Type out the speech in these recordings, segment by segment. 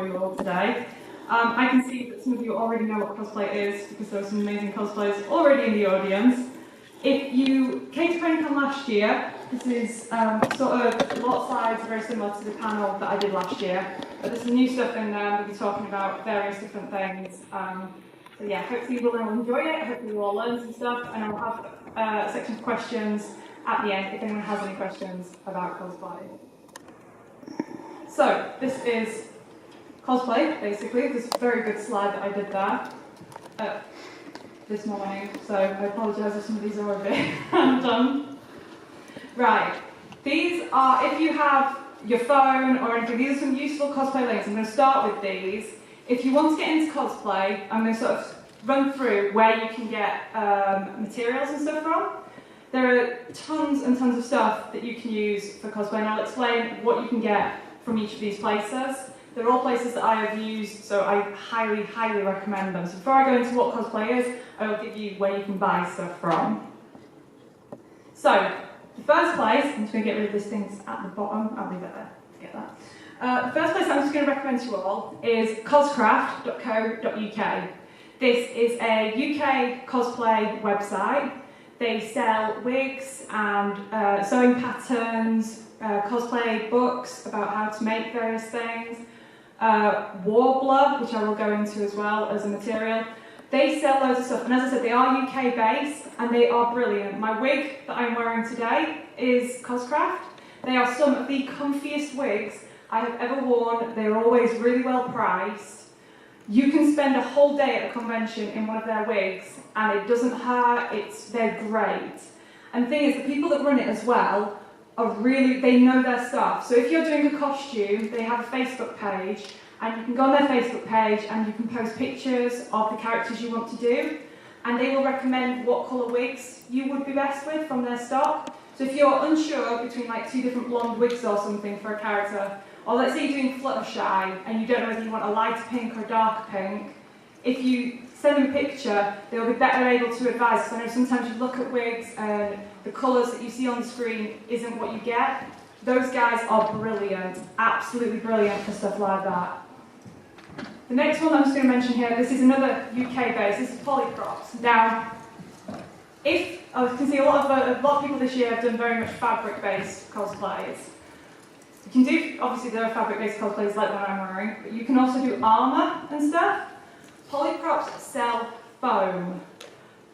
for you all today. I can see that some of you already know what cosplay is because there are some amazing cosplayers already in the audience. If you came to PonyCon last year, this is sort of a lot of slides very similar to the panel that I did last year, but there's some new stuff in there. We'll be talking about various different things. So yeah, hopefully you will all enjoy it, hopefully you all learn some stuff, and I'll have a section of questions at the end if anyone has any questions about cosplay. So, this is cosplay, basically. This very good slide that I did there this morning, so I apologise if some of these are a bit undone. Right, these are, if you have your phone or anything, these are some useful cosplay links. I'm going to start with these. If you want to get into cosplay, I'm going to sort of run through where you can get materials and stuff from. There are tons and tons of stuff that you can use for cosplay, and I'll explain what you can get from each of these places. They're all places that I have used, so I highly, highly recommend them. So before I go into what cosplay is, I will give you where you can buy stuff from. So, the first place, I'm just going to get rid of these things at the bottom, I'll leave it there, forget that. The first place I'm just going to recommend to you all is coscraft.co.uk. This is a UK cosplay website. They sell wigs and sewing patterns, cosplay books about how to make various things, Warbler, which I will go into as well as a material. They sell loads of stuff, and as I said, they are UK based and they are brilliant. My wig that I'm wearing today is Coscraft. They are some of the comfiest wigs I have ever worn. They're always really well priced. You can spend a whole day at a convention in one of their wigs and it doesn't hurt, they're great. And the thing is, the people that run it as well are really, they know their stuff. So if you're doing a costume, they have a Facebook page, and you can go on their Facebook page and you can post pictures of the characters you want to do, and they will recommend what colour wigs you would be best with from their stock. So if you're unsure between like two different blonde wigs or something for a character, or let's say you're doing Fluttershy and you don't know whether you want a lighter pink or a darker pink, if you send them a picture, they'll be better able to advise, because I know sometimes you look at wigs and the colours that you see on the screen isn't what you get. Those guys are brilliant, absolutely brilliant for stuff like that. The next one I'm just going to mention here, this is another UK base, this is Polyprops. Now, you can see a lot of people this year have done very much fabric-based cosplays. You can do, obviously there are fabric-based cosplays like the one I'm wearing, but you can also do armour and stuff. Polyprops sell foam.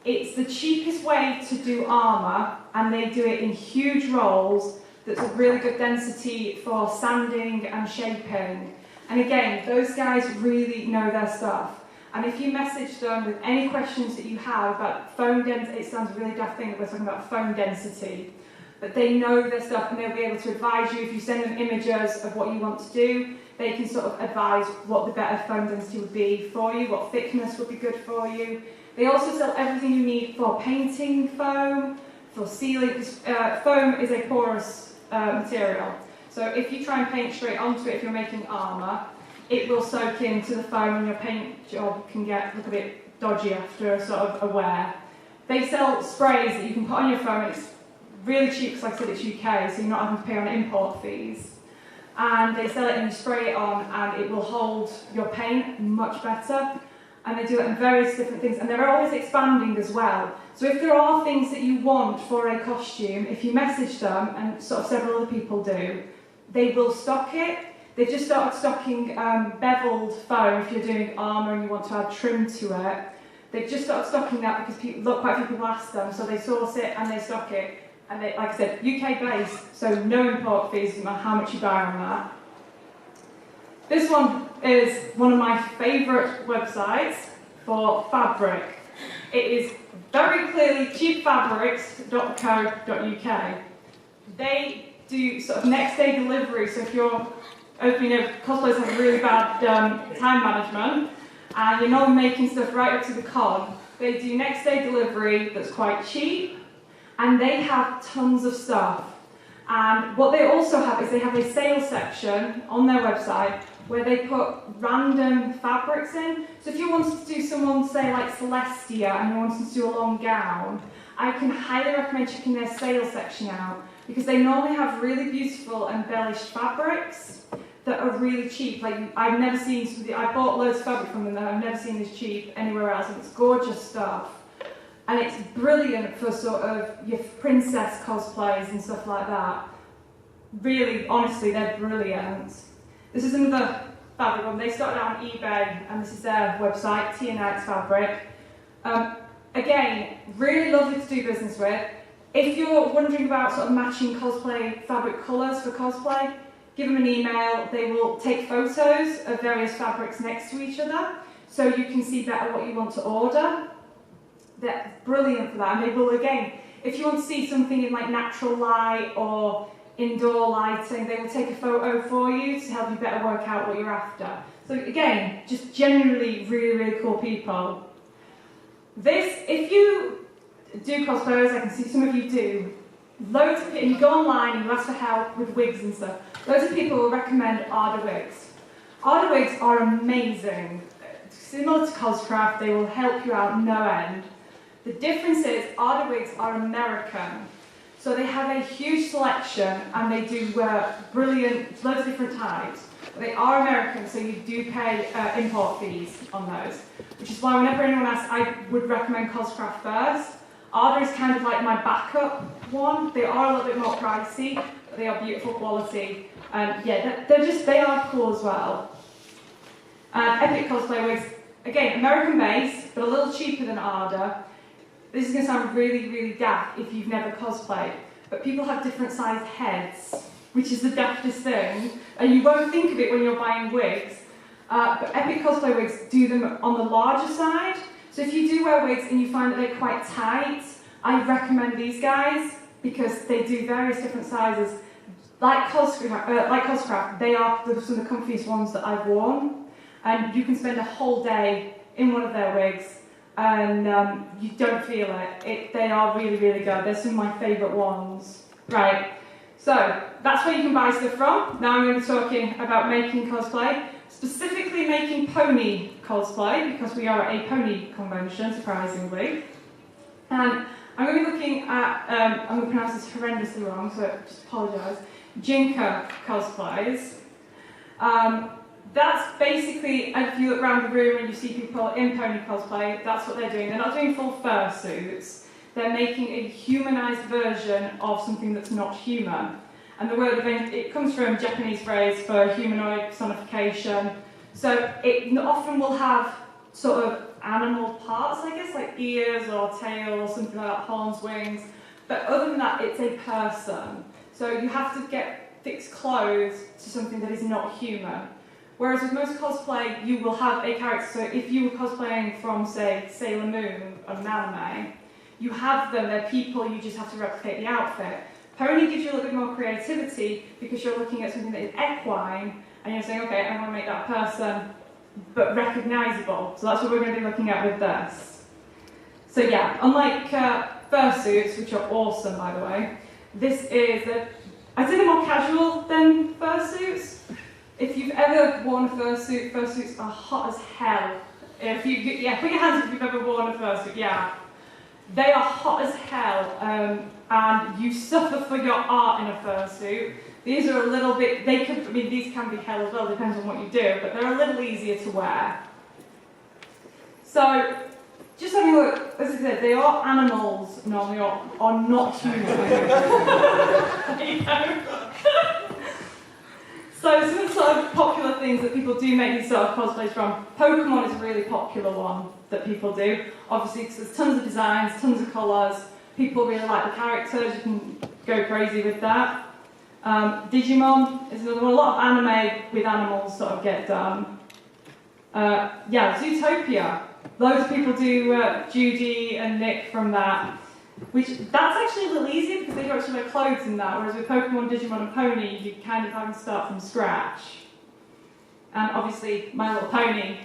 It's the cheapest way to do armour, and they do it in huge rolls that's a really good density for sanding and shaping. And again, those guys really know their stuff. And if you message them with any questions that you have about foam density, it sounds really daft thing that we're talking about foam density, but they know their stuff and they'll be able to advise you. If you send them images of what you want to do, they can sort of advise what the better foam density would be for you, what thickness would be good for you. They also sell everything you need for painting foam, for sealing, because foam is a porous material. So if you try and paint straight onto it, if you're making armour, it will soak into the foam and your paint job can look a bit dodgy after a sort of a wear. They sell sprays that you can put on your foam, and it's really cheap because, like I said, it's UK, so you're not having to pay on import fees. And they sell it and you spray it on and it will hold your paint much better. And they do it in various different things, and they're always expanding as well. So if there are things that you want for a costume, if you message them, and sort of several other people do, they will stock it. They've just started stocking beveled foam if you're doing armour and you want to add trim to it. They've just started stocking that because quite a few people ask them, so they source it and they stock it. And they, like I said, UK based, so no import fees, no matter how much you buy on that. This one is one of my favourite websites for fabric. It is very clearly cheapfabrics.co.uk. They do sort of next day delivery, so if you're cosplayers have really bad time management and you're not making stuff right up to the con, they do next day delivery that's quite cheap, and they have tons of stuff. And what they also have is they have a sales section on their website where they put random fabrics in. So if you wanted to do someone, say like Celestia, and you wanted to do a long gown, I can highly recommend checking their sales section out, because they normally have really beautiful embellished fabrics that are really cheap. Like, I've never seen something, I bought loads of fabric from them that I've never seen this cheap anywhere else, and it's gorgeous stuff. And it's brilliant for sort of your princess cosplays and stuff like that. Really, honestly, they're brilliant. This is another fabric one. They started out on eBay, and this is their website, T&X Fabric. Again, really lovely to do business with. If you're wondering about sort of matching cosplay fabric colours for cosplay, give them an email. They will take photos of various fabrics next to each other, so you can see better what you want to order. They're brilliant for that, and they will, again, if you want to see something in like natural light or indoor lighting, they will take a photo for you to help you better work out what you're after. So again, just generally really, really cool people. This, if you do cosplay, I can see some of you do, loads of people, and you go online and you ask for help with wigs and stuff, loads of people will recommend Arda wigs. Arda wigs are amazing. Similar to Coscraft, they will help you out no end. The difference is Arda wigs are American, so they have a huge selection and they do brilliant, loads of different types. But they are American, so you do pay import fees on those, which is why whenever anyone asks, I would recommend Coscraft first. Arda is kind of like my backup one. They are a little bit more pricey, but they are beautiful quality. And yeah, they are cool as well. Epic Cosplay wigs, again, American based, but a little cheaper than Arda. This is going to sound really, really daft if you've never cosplayed, but people have different sized heads, which is the daftest thing, and you won't think of it when you're buying wigs, but Epic Cosplay wigs do them on the larger side. So if you do wear wigs and you find that they're quite tight, I recommend these guys because they do various different sizes. Like Coscraft, they are some of the comfiest ones that I've worn, and you can spend a whole day in one of their wigs and you don't feel it. They are really, really good. They're some of my favourite ones. Right, so that's where you can buy stuff from. Now I'm going to be talking about making cosplay, specifically making pony cosplay, because we are at a pony convention, surprisingly. And I'm going to be looking at, I'm going to pronounce this horrendously wrong, so just apologise, Jinka cosplays. That's basically, if you look around the room and you see people in pony cosplay, that's what they're doing. They're not doing full fursuits. They're making a humanised version of something that's not human. And the word, it comes from a Japanese phrase for humanoid personification. So it often will have sort of animal parts, I guess, like ears or tail or something like that, horns, wings. But other than that, it's a person. So you have to fix clothes to something that is not human. Whereas with most cosplay, you will have a character. So if you were cosplaying from, say, Sailor Moon or an anime, you have them, they're people, you just have to replicate the outfit. Pony gives you a little bit more creativity because you're looking at something that is equine and you're saying, okay, I want to make that person but recognisable. So that's what we're going to be looking at with this. So yeah, unlike fursuits, which are awesome by the way, this is, I'd say they're more casual than fursuits. If you've ever worn a fursuit, fursuits are hot as hell. Put your hands up if you've ever worn a fursuit, yeah. They are hot as hell, and you suffer for your art in a fursuit. These are a little bit, these can be hell as well, depends on what you do, but they're a little easier to wear. So, just having a look, as I said, they are animals normally, or not human. There you go. So some of the sort of popular things that people do make these sort of cosplays from, Pokemon is a really popular one that people do, obviously because there's tons of designs, tons of colours, people really like the characters, you can go crazy with that. Digimon is another one, a lot of anime with animals sort of get done. Yeah, Zootopia, loads of people do Judy and Nick from that. That's actually a little easier because they don't actually wear clothes in that, whereas with Pokemon, Digimon and Pony, you kind of have to start from scratch. And obviously, My Little Pony.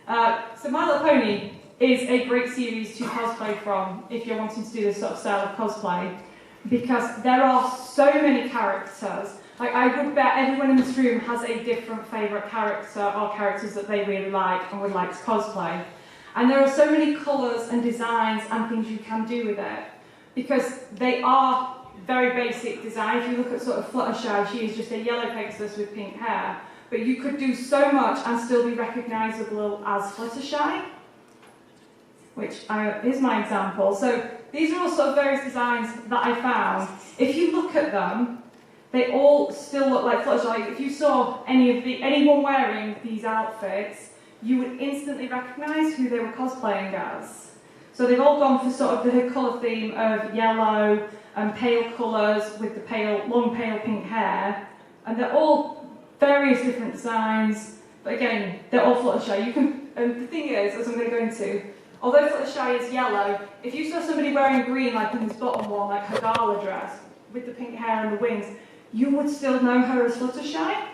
So My Little Pony is a great series to cosplay from if you're wanting to do this sort of style of cosplay, because there are so many characters. Like, I would bet everyone in this room has a different favourite character or characters that they really like and would like to cosplay. And there are so many colours and designs and things you can do with it, because they are very basic design. If you look at sort of Fluttershy, she is just a yellow Pegasus with pink hair. But you could do so much and still be recognisable as Fluttershy, which is my example. So these are all sort of various designs that I found. If you look at them, they all still look like Fluttershy. Like if you saw anyone wearing these outfits, you would instantly recognise who they were cosplaying as. So they've all gone for sort of the colour theme of yellow and pale colours with the long pale pink hair, and they're all various different designs. But again, they're all Fluttershy. And the thing is, as I'm going to go into, although Fluttershy is yellow, if you saw somebody wearing green, like in this bottom one, like her gala dress, with the pink hair and the wings, you would still know her as Fluttershy.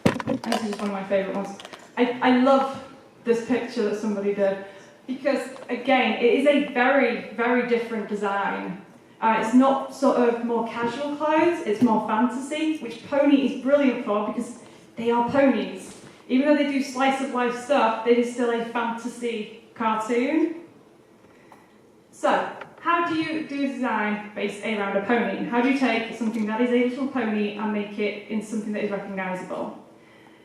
And this is one of my favourite ones. I love this picture that somebody did, because again, it is a very, very different design. It's not sort of more casual clothes, it's more fantasy, which Pony is brilliant for because they are ponies. Even though they do slice of life stuff, it is still a fantasy cartoon. So, how do you do a design based around a pony? How do you take something that is a little pony and make it into something that is recognisable?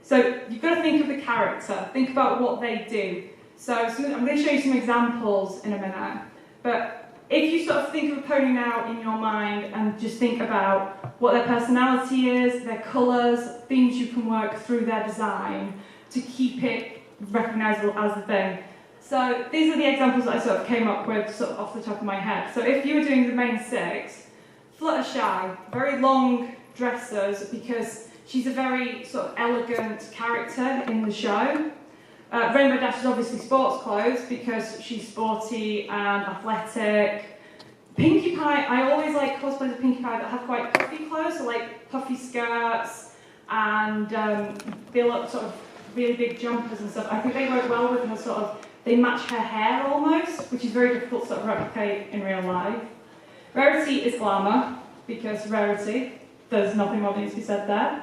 So, you've got to think of the character, think about what they do. So, I'm going to show you some examples in a minute, but if you sort of think of a pony now in your mind and just think about what their personality is, their colours, things you can work through their design to keep it recognisable as the thing. So these are the examples that I sort of came up with sort of off the top of my head. So if you were doing the main six, Fluttershy, very long dresses because she's a very sort of elegant character in the show. Rainbow Dash is obviously sports clothes because she's sporty and athletic. Pinkie Pie, I always like cosplays of Pinkie Pie that have quite puffy clothes, so like puffy skirts and they look sort of really big jumpers and stuff. I think they work well with her sort of, they match her hair almost, which is very difficult to sort of replicate in real life. Rarity is glamour, because Rarity, there's nothing more that needs to be said there.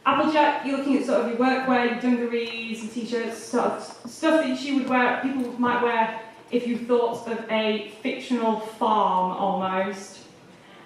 Applejack, you're looking at sort of your workwear, your dungarees and t-shirts, sort of stuff that she would wear, people might wear if you thought of a fictional farm almost.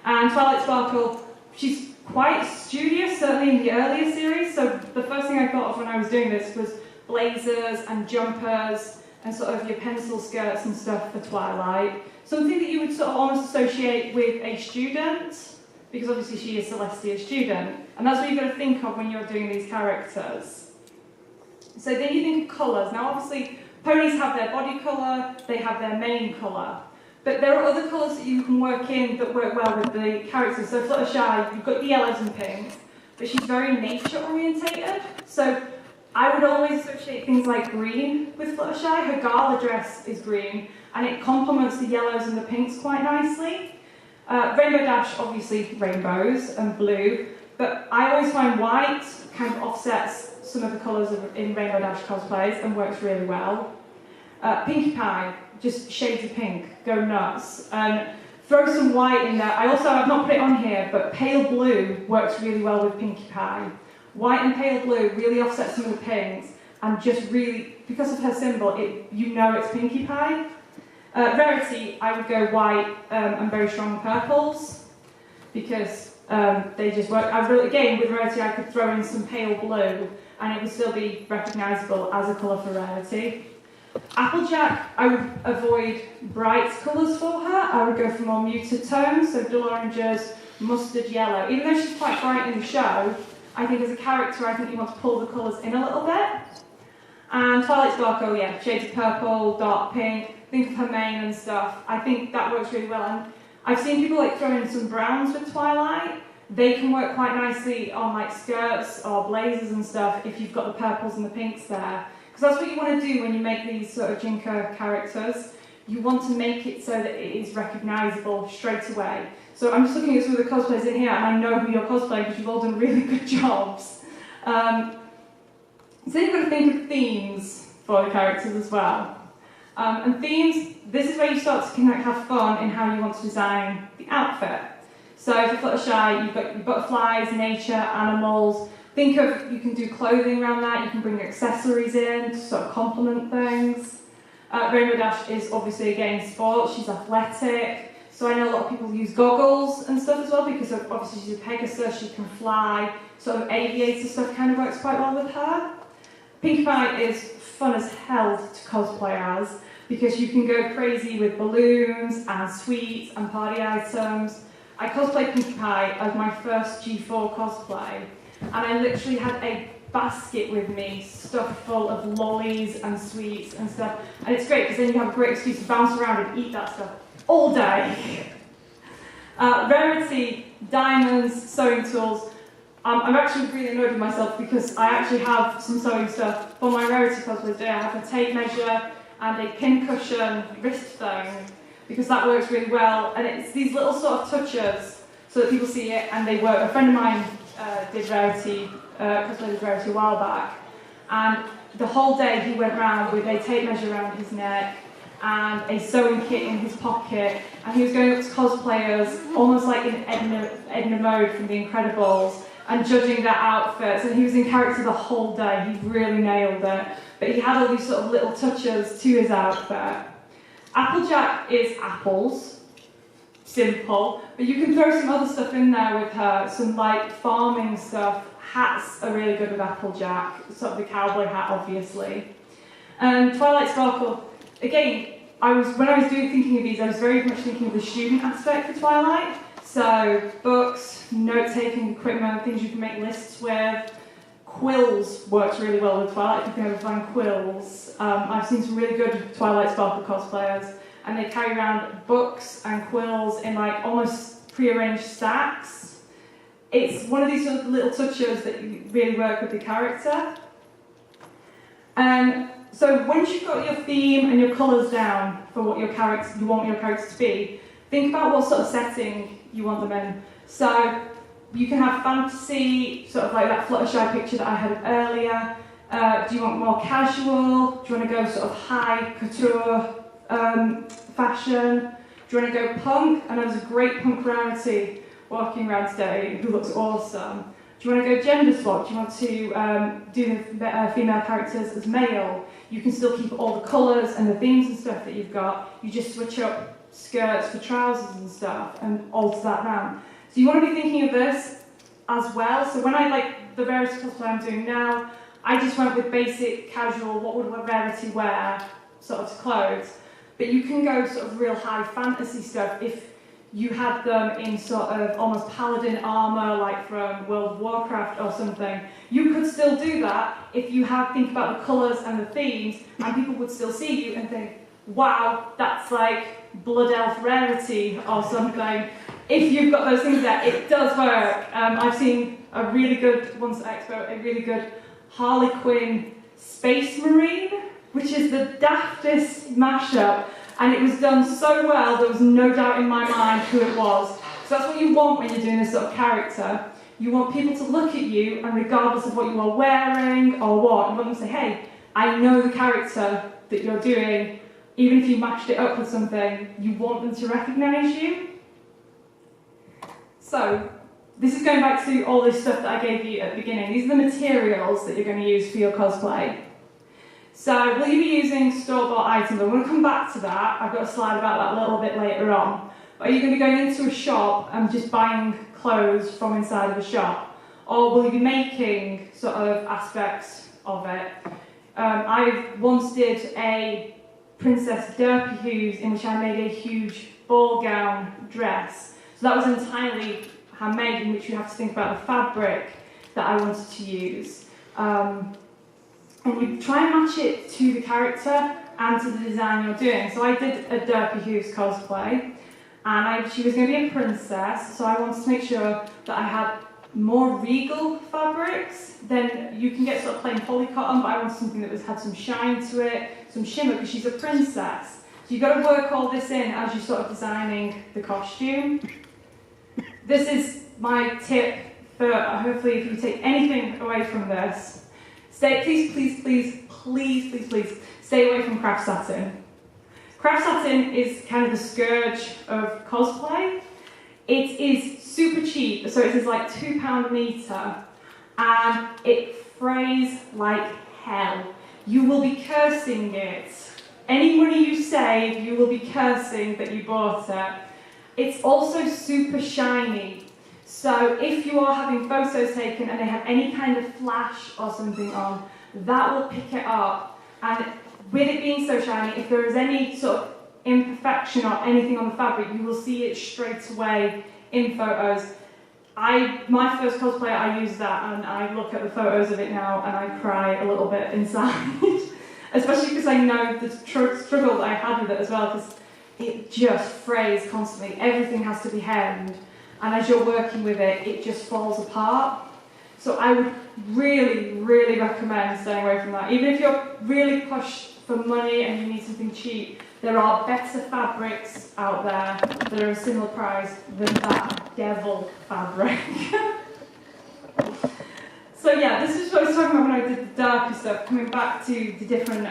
And Twilight Sparkle, she's quite studious, certainly in the earlier series, so the first thing I thought of when I was doing this was blazers and jumpers and sort of your pencil skirts and stuff for Twilight. Something that you would sort of almost associate with a student, because obviously she is Celestia's student, and that's what you've got to think of when you're doing these characters. So then you think of colours. Now obviously ponies have their body colour, they have their mane colour, but there are other colours that you can work in that work well with the characters. So Fluttershy, you've got the yellows and pinks, but she's very nature orientated. So I would always associate things like green with Fluttershy. Her gala dress is green, and it complements the yellows and the pinks quite nicely. Rainbow Dash, obviously rainbows and blue, but I always find white kind of offsets some of the colours in Rainbow Dash cosplays and works really well. Pinkie Pie, just shades of pink, go nuts. And throw some white in there. I've not put it on here, but pale blue works really well with Pinkie Pie. White and pale blue really offset some of the pinks, and just really, because of her symbol, you know it's Pinkie Pie. Rarity, I would go white and very strong purples, because they just work. Again, with Rarity, I could throw in some pale blue, and it would still be recognisable as a colour for Rarity. Applejack, I would avoid bright colours for her. I would go for more muted tones, so dull oranges, mustard yellow. Even though she's quite bright in the show, I think as a character, I think you want to pull the colours in a little bit. And Twilight Sparkle, yeah, shades of purple, dark pink. Think of her mane and stuff. I think that works really well. And I've seen people like throw in some browns with Twilight. They can work quite nicely on like skirts or blazers and stuff if you've got the purples and the pinks there. Because that's what you want to do when you make these sort of Jinka characters. You want to make it so that it is recognisable straight away. So I'm just looking at some of the cosplays in here, and I know who you're cosplaying because you've all done really good jobs. So you've got to think of themes for the characters as well. And themes, this is where you start to kind of have fun in how you want to design the outfit. So for Fluttershy, you've got your butterflies, nature, animals. Think of, you can do clothing around that, you can bring accessories in to sort of complement things. Rainbow Dash is obviously again sports, she's athletic, So I know a lot of people use goggles and stuff as well, because obviously she's a Pegasus, she can fly, sort of aviator stuff kind of works quite well with her. Pinkie Pie is fun as hell to cosplay as, because you can go crazy with balloons and sweets and party items. I cosplayed Pinkie Pie as my first G4 cosplay, and I literally had a basket with me stuffed full of lollies and sweets and stuff. And it's great because then you have a great excuse to bounce around and eat that stuff all day. Rarity, diamonds, sewing tools. I'm actually really annoyed with myself because I actually have some sewing stuff for my Rarity cosplay today. I have a tape measure and a pin cushion wrist thing, because that works really well. And it's these little sort of touches so that people see it and they work. A friend of mine did Rarity, cosplayed Rarity a while back, and the whole day he went round with a tape measure around his neck and a sewing kit in his pocket, and he was going up to cosplayers almost like in Edna Mode from The Incredibles and judging their outfits, and he was in character the whole day. He really nailed it, but he had all these sort of little touches to his outfit. Applejack is apples, simple, but you can throw some other stuff in there with her, some like farming stuff. Hats are really good with Applejack, sort of the cowboy hat obviously. And Twilight Sparkle, again, when I was thinking of these, I was very much thinking of the student aspect for Twilight. So books, note-taking equipment, things you can make lists with. Quills works really well with Twilight, if you can ever find quills. I've seen some really good Twilight Sparkle cosplayers, and they carry around books and quills in like almost pre-arranged stacks. It's one of these sort of little touches that really work with the character. So once you've got your theme and your colours down for what you want your character to be, think about what sort of setting you want them in. So you can have fantasy, sort of like that Fluttershy picture that I had earlier. Do you want more casual? Do you want to go sort of high couture fashion? Do you want to go punk? And there's a great punk Rarity walking around today who looks awesome. Do you want to go gender swap? Do you want to do the female characters as male? You can still keep all the colours and the themes and stuff that you've got. You just switch up skirts for trousers and stuff and alter that round. So you want to be thinking of this as well. So when I like the Rarity cosplay I'm doing now, I just went with basic, casual, what would Rarity wear sort of clothes. But you can go sort of real high fantasy stuff if you had them in sort of almost paladin armour, like from World of Warcraft or something. You could still do that if you think about the colours and the themes, and people would still see you and think, wow, that's like Blood Elf Rarity or something. If you've got those things there, it does work. I've seen a really good, once at Expo, a really good Harley Quinn Space Marine, which is the daftest mashup. And it was done so well, there was no doubt in my mind who it was. So that's what you want when you're doing this sort of character. You want people to look at you, and regardless of what you are wearing or what, you want them to say, hey, I know the character that you're doing. Even if you mashed it up with something, you want them to recognise you. So, this is going back to all this stuff that I gave you at the beginning. These are the materials that you're going to use for your cosplay. So, will you be using store-bought items? I'm going to come back to that. I've got a slide about that a little bit later on. But are you going to be going into a shop and just buying clothes from inside of a shop? Or will you be making sort of aspects of it? I once did a Princess Derpy in which I made a huge ball gown dress. So that was entirely handmade, in which you have to think about the fabric that I wanted to use. And you try and match it to the character and to the design you're doing. So I did a Derpy Hughes cosplay, and she was going to be a princess, so I wanted to make sure that I had more regal fabrics. Then you can get sort of plain polycotton, but I wanted something that had some shine to it, some shimmer, because she's a princess. So you've got to work all this in as you're sort of designing the costume. This is my tip for, hopefully, if you take anything away from this, please stay away from craft satin. Craft satin is kind of the scourge of cosplay. It is super cheap, so it is like £2 a metre, and it frays like hell. You will be cursing it. Any money you save, you will be cursing that you bought it. It's also super shiny. So if you are having photos taken and they have any kind of flash or something on, that will pick it up. And with it being so shiny, if there is any sort of imperfection or anything on the fabric, you will see it straight away in photos. My first cosplay, I used that, and I look at the photos of it now and I cry a little bit inside. Especially because I know the struggle that I had with it as well, because it just frays constantly. Everything has to be hemmed, and as you're working with it, it just falls apart. So I would really, really recommend staying away from that. Even if you're really pushed for money and you need something cheap, there are better fabrics out there that are a similar price than that devil fabric. So yeah, this is what I was talking about when I did the darker stuff, coming back to the different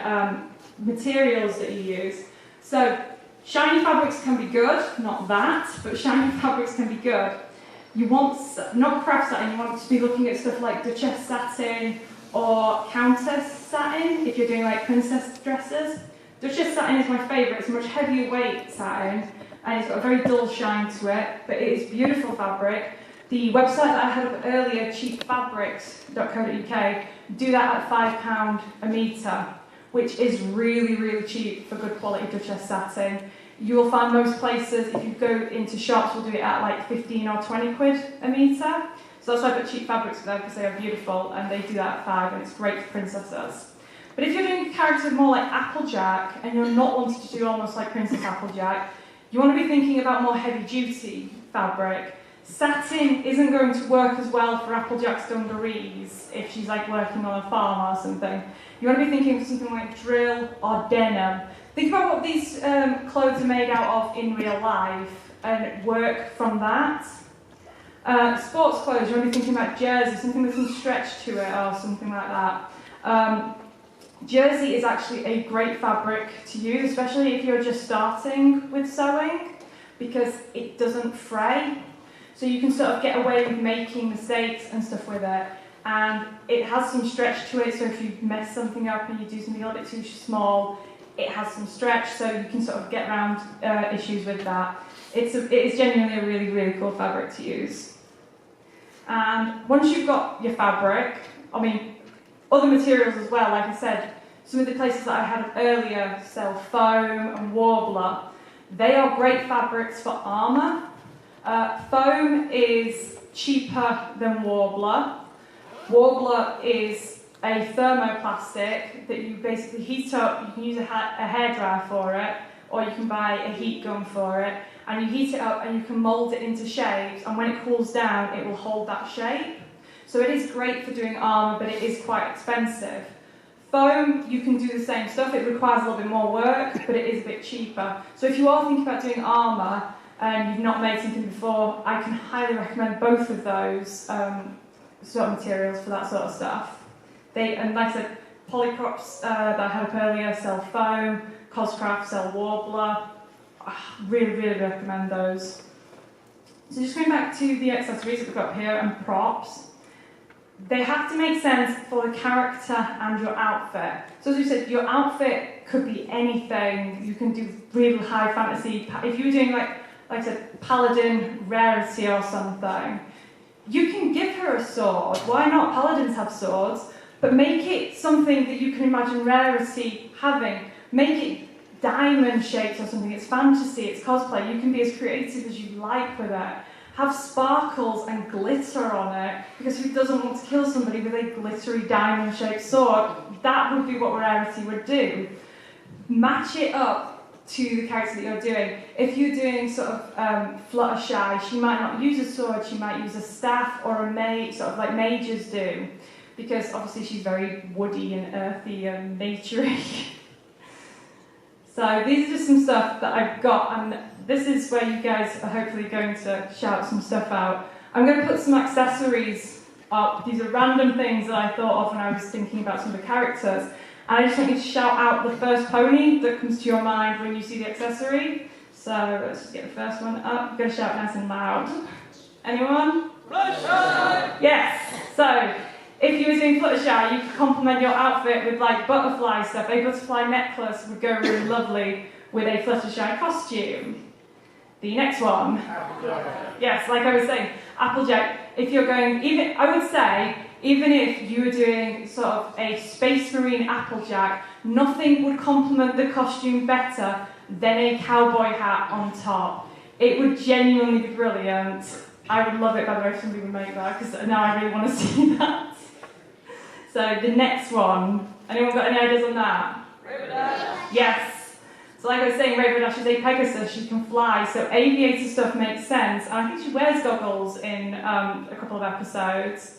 materials that you use. So shiny fabrics can be good, not that, but shiny fabrics can be good. You want, not craft satin, you want to be looking at stuff like Duchess satin or Countess satin, if you're doing like princess dresses. Duchess satin is my favourite. It's a much heavier weight satin, and it's got a very dull shine to it, but it is beautiful fabric. The website that I had up earlier, cheapfabrics.co.uk, do that at £5 a metre, which is really, really cheap for good quality Duchess satin. You will find most places, if you go into shops, will do it at like 15 or 20 quid a metre. So that's why I put cheap fabrics there, because they are beautiful, and they do that at 5, and it's great for princesses. But if you're doing characters more like Applejack, and you're not wanting to do almost like Princess Applejack, you want to be thinking about more heavy-duty fabric. Satin isn't going to work as well for Applejack's dungarees if she's like working on a farm or something. You want to be thinking of something like drill or denim. Think about what these clothes are made out of in real life and work from that. Sports clothes, you want to be thinking about jersey, something with some stretch to it or something like that. Jersey is actually a great fabric to use, especially if you're just starting with sewing, because it doesn't fray. So you can sort of get away with making mistakes and stuff with it. And it has some stretch to it, so if you mess something up and you do something a little bit too small, it has some stretch, so you can sort of get around issues with that. It is genuinely a really, really cool fabric to use. And once you've got your fabric, I mean, other materials as well, like I said, some of the places that I had earlier sell foam and warbler. They are great fabrics for armour. Foam is cheaper than warbler. Warbler is a thermoplastic that you basically heat up. You can use a hairdryer for it, or you can buy a heat gun for it, and you heat it up and you can mould it into shapes, and when it cools down it will hold that shape. So it is great for doing armour, but it is quite expensive. Foam, you can do the same stuff. It requires a little bit more work, but it is a bit cheaper. So if you are thinking about doing armour and you've not made something before, I can highly recommend both of those sort of materials for that sort of stuff. And like I said, Polyprops that I had up earlier sell foam, Coscraft sell warbler. I really, really recommend those. So just going back to the accessories that we've got here and props, they have to make sense for the character and your outfit. So as you said, your outfit could be anything. You can do really high fantasy. If you were doing like I said, paladin rarity or something, you can give her a sword. Why not? Paladins have swords. But make it something that you can imagine rarity having. Make it diamond shaped or something. It's fantasy, it's cosplay. You can be as creative as you like with it. Have sparkles and glitter on it, because who doesn't want to kill somebody with a glittery diamond shaped sword? That would be what rarity would do. Match it up to the character that you're doing. If you're doing sort of Fluttershy, she might not use a sword, she might use a staff or a mage, sort of like mages do, because obviously she's very woody and earthy and naturey. So these are just some stuff that I've got, and this is where you guys are hopefully going to shout some stuff out. I'm going to put some accessories up. These are random things that I thought of when I was thinking about some of the characters. And I just want you to shout out the first pony that comes to your mind when you see the accessory. So let's just get the first one up. You've got to shout nice and loud. Anyone? Fluttershy! Yes! So, if you were doing Fluttershy, you could complement your outfit with like butterfly stuff. A butterfly necklace would go really lovely with a Fluttershy costume. The next one. Yes, like I was saying, Applejack. If you're going, even I would say, even if you were doing sort of a Space Marine Applejack, nothing would complement the costume better than a cowboy hat on top. It would genuinely be brilliant. I would love it, by the way, if somebody would make that, because now I really want to see that. So the next one, anyone got any ideas on that? Rainbow Dash. Yes. So like I was saying, Rainbow Dash is a Pegasus, she can fly, so aviator stuff makes sense. And I think she wears goggles in a couple of episodes.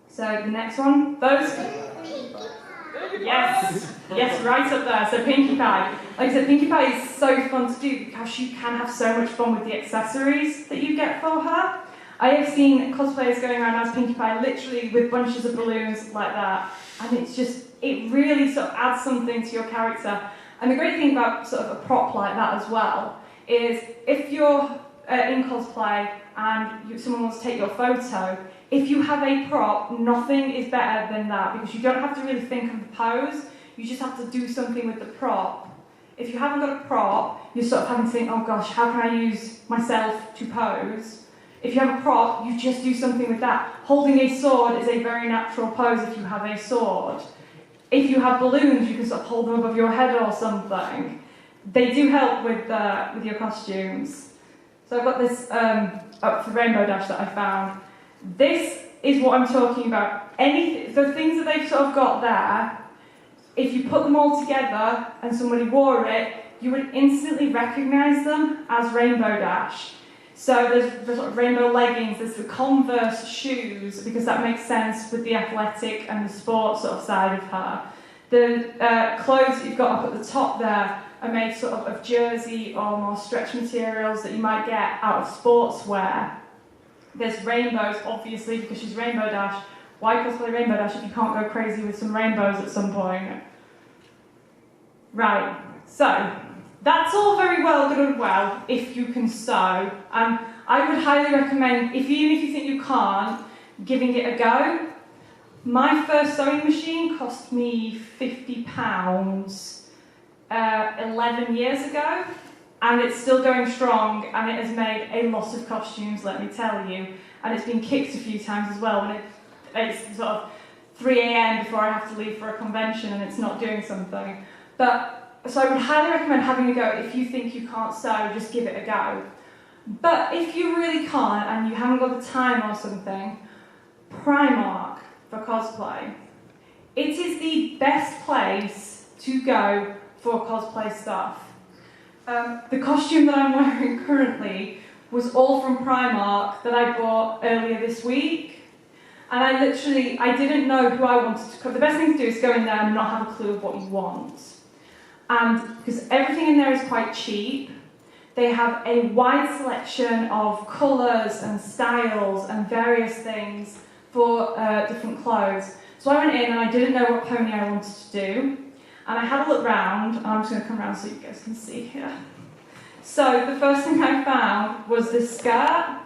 So the next one, those? Yes, yes, right up there. So Pinkie Pie. Like I said, Pinkie Pie is so fun to do because you can have so much fun with the accessories that you get for her. I have seen cosplayers going around as Pinkie Pie literally with bunches of balloons like that, and it's just, it really sort of adds something to your character. And the great thing about sort of a prop like that as well is if you're in cosplay and someone wants to take your photo, if you have a prop, nothing is better than that because you don't have to really think of the pose, you just have to do something with the prop. If you haven't got a prop, you're sort of having to think, oh gosh, how can I use myself to pose? If you have a prop, you just do something with that. Holding a sword is a very natural pose if you have a sword. If you have balloons, you can sort of hold them above your head or something. They do help with your costumes. So I've got this up for Rainbow Dash that I found. This is what I'm talking about. The things that they've sort of got there, if you put them all together and somebody wore it, you would instantly recognise them as Rainbow Dash. So there's the sort of rainbow leggings, there's the Converse shoes, because that makes sense with the athletic and the sports sort of side of her. The clothes that you've got up at the top there are made sort of jersey or more stretch materials that you might get out of sportswear. There's rainbows, obviously, because she's Rainbow Dash. Why cosplay Rainbow Dash if you can't go crazy with some rainbows at some point? Right, so that's all very well, good and well, if you can sew. And I would highly recommend, even if you think you can't, giving it a go. My first sewing machine cost me £50 11 years ago, and it's still going strong, and it has made a lot of costumes, let me tell you. And it's been kicked a few times as well, when it's sort of 3 a.m. before I have to leave for a convention and it's not doing something. So I would highly recommend having a go. If you think you can't sew, just give it a go. But if you really can't and you haven't got the time or something, Primark for cosplay. It is the best place to go for cosplay stuff. The costume that I'm wearing currently was all from Primark that I bought earlier this week. And I didn't know who I wanted to cover. The best thing to do is go in there and not have a clue of what you want. And because everything in there is quite cheap, they have a wide selection of colours and styles and various things for different clothes. So I went in and I didn't know what pony I wanted to do. And I had a look round, and I'm just going to come around so you guys can see here. So the first thing I found was this skirt,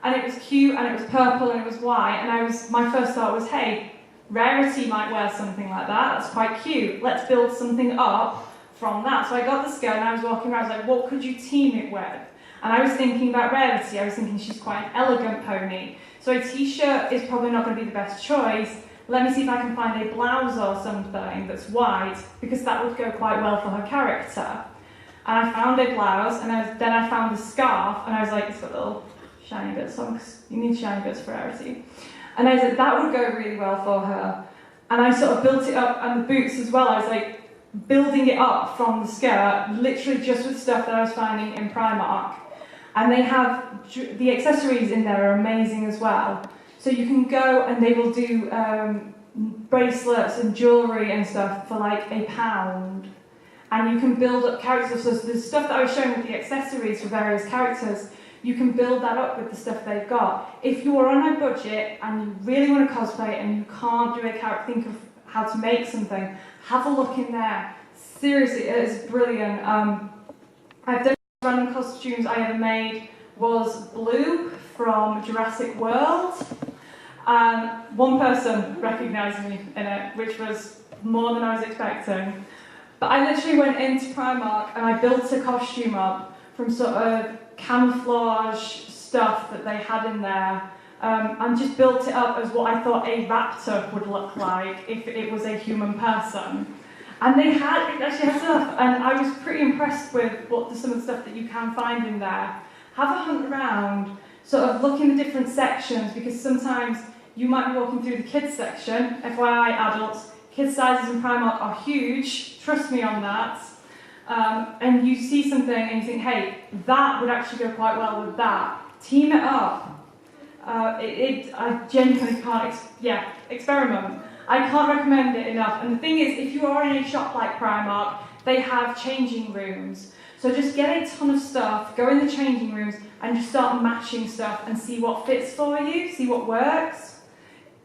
and it was cute, and it was purple, and it was white, and my first thought was, hey, Rarity might wear something like that, that's quite cute, let's build something up from that. So I got the skirt, and I was walking around, I was like, what could you team it with? And I was thinking about Rarity, I was thinking she's quite an elegant pony, so a t-shirt is probably not going to be the best choice. Let me see if I can find a blouse or something that's white, because that would go quite well for her character. And I found a blouse, and then I found a scarf, and I was like, it's got little shiny bits on, because you need shiny bits for Rarity. And I was like, that would go really well for her. And I sort of built it up, and the boots as well, I was like, building it up from the skirt, literally just with stuff that I was finding in Primark. And they have, the accessories in there are amazing as well. So you can go and they will do bracelets and jewellery and stuff for like £1. And you can build up characters. So the stuff that I was showing with the accessories for various characters, you can build that up with the stuff they've got. If you are on a budget and you really want to cosplay and you can't do a character, think of how to make something, have a look in there. Seriously, it is brilliant. I've done random costumes I ever made was Blue from Jurassic World. One person recognised me in it, which was more than I was expecting. But I literally went into Primark and I built a costume up from sort of camouflage stuff that they had in there, and just built it up as what I thought a raptor would look like if it was a human person. And it actually had stuff, and I was pretty impressed with some of the stuff that you can find in there. Have a hunt around, sort of look in the different sections, because sometimes you might be walking through the kids section, FYI adults, kids sizes in Primark are huge, trust me on that. And you see something and you think, hey, that would actually go quite well with that. Team it up. I genuinely can't, experiment. I can't recommend it enough. And the thing is, if you are in a shop like Primark, they have changing rooms. So just get a ton of stuff, go in the changing rooms, and just start matching stuff and see what fits for you, see what works.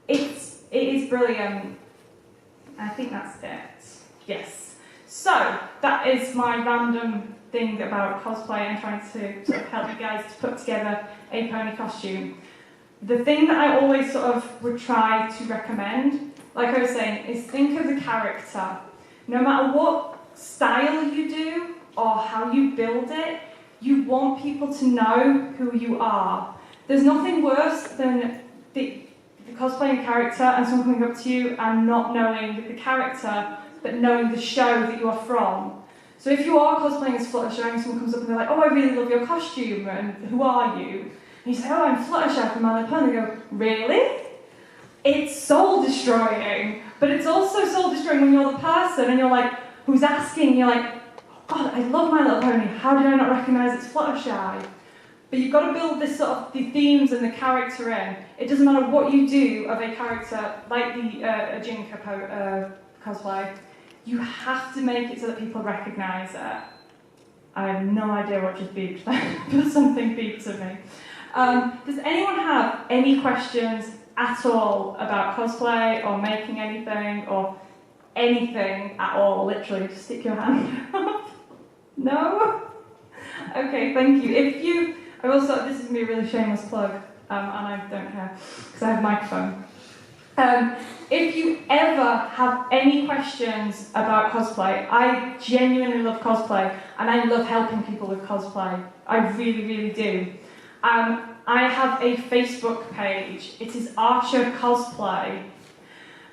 It is brilliant. I think that's it. Yes. So that is my random thing about cosplay and trying to sort of help you guys to put together a pony costume. The thing that I always sort of would try to recommend, like I was saying, is think of the character. No matter what style you do or how you build it, you want people to know who you are. There's nothing worse than the cosplaying character and someone coming up to you and not knowing the character, but knowing the show that you are from. So if you are cosplaying as Fluttershy and someone comes up and they're like, oh, I really love your costume, and who are you? And you say, oh, I'm Fluttershy from My Little Pony. They go, really? It's soul destroying, but it's also soul destroying when you're the person and you're like, who's asking, you're like, oh, I love My Little Pony, how did I not recognise it's Fluttershy? But you've got to build this sort of the themes and the character in. It doesn't matter what you do of a character, like the Jinka cosplay, you have to make it so that people recognise it. I have no idea what just beeped there, but something beeped at me. Does anyone have any questions at all about cosplay or making anything or anything at all? Literally, just stick your hand up. No? Okay, thank you. I also, this is going to be a really shameless plug, and I don't care, because I have a microphone. If you ever have any questions about cosplay, I genuinely love cosplay, and I love helping people with cosplay. I really, really do. I have a Facebook page. It is Archer Cosplay.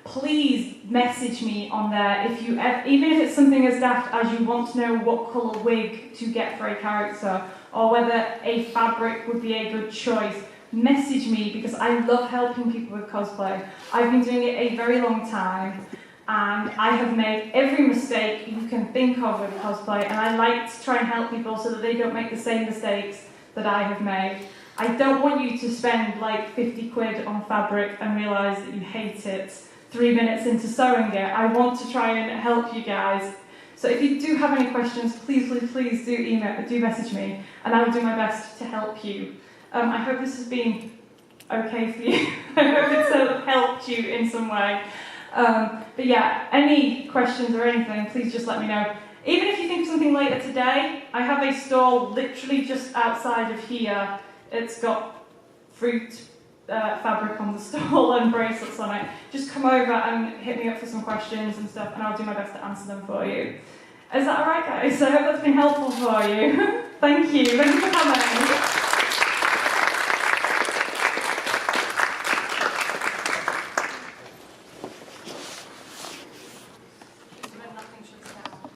Please message me on there even if it's something as daft as you want to know what colour wig to get for a character or whether a fabric would be a good choice. Message me because I love helping people with cosplay. I've been doing it a very long time and I have made every mistake you can think of with cosplay, and I like to try and help people so that they don't make the same mistakes that I have made. I don't want you to spend like 50 quid on fabric and realise that you hate it 3 minutes into sewing it. I want to try and help you guys. So if you do have any questions, please do message me, and I will do my best to help you. I hope this has been okay for you. I hope it's helped you in some way. But yeah, any questions or anything, please just let me know. Even if you think of something later today, I have a stall literally just outside of here. It's got fruit fabric on the stall and bracelets on it. Just come over and hit me up for some questions and stuff, and I'll do my best to answer them for you. Is that alright, guys? I hope that's been helpful for you. Thank you for coming.